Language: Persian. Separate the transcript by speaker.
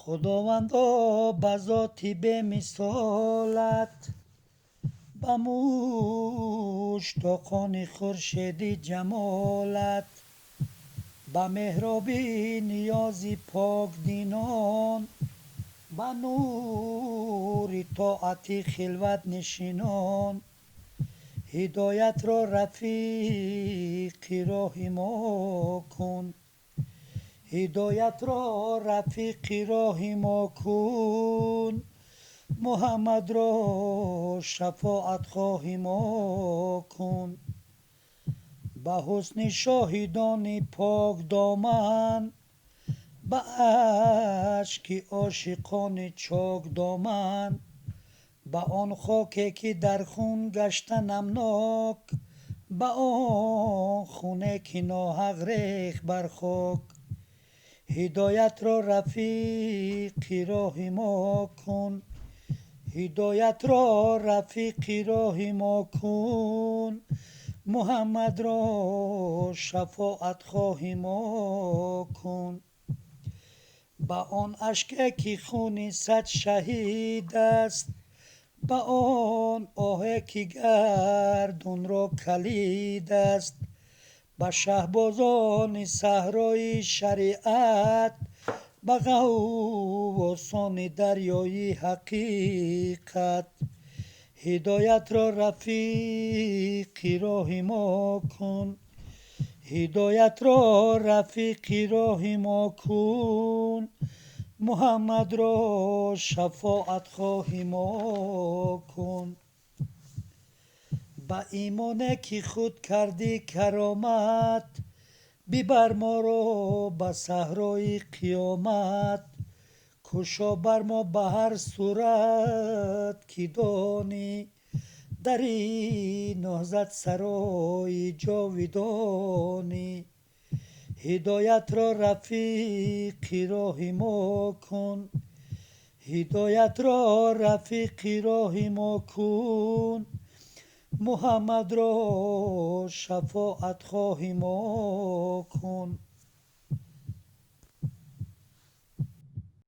Speaker 1: خداوندا به ذاتی به مثالت به مشتاقان خورشیدی جمالت به مهرابی نیازی پاک دینان به نور طاعتی خلوت نشینان هدایت را رفیق راه ما کن هدایت را رفیق راه ما کن محمد را شفاعت خواه ما کن به حسن شاهدان پاک دامن به اشک عاشقان چاک دامن به آن خاکی که در خون گشته نمناک به آن خونه که ناحق ریخت بر خاک هدایت را رفیق راه ما کن هدایت را رفیق راه ما کن محمد را شفاعت خواه ما کن به آن اشک که خون صد شهید است به آن آه که گردون را کلید است به شهبازان صحرای شریعت به غواصان دریای حقیقت هدایت را رفیق راه ما کن هدایت را رفیق راه ما کن محمد را شفاعت خواه ما کن به ایمان که خود کردی کرامت ببر ما را به صحرای قیامت کشا بر ما به هر صورت که دانی در این نهضت سرای جاودانی هدایت را رفیق راه ما کن هدایت را رفیق راه ما کن محمد را شفاعت خواه ما کن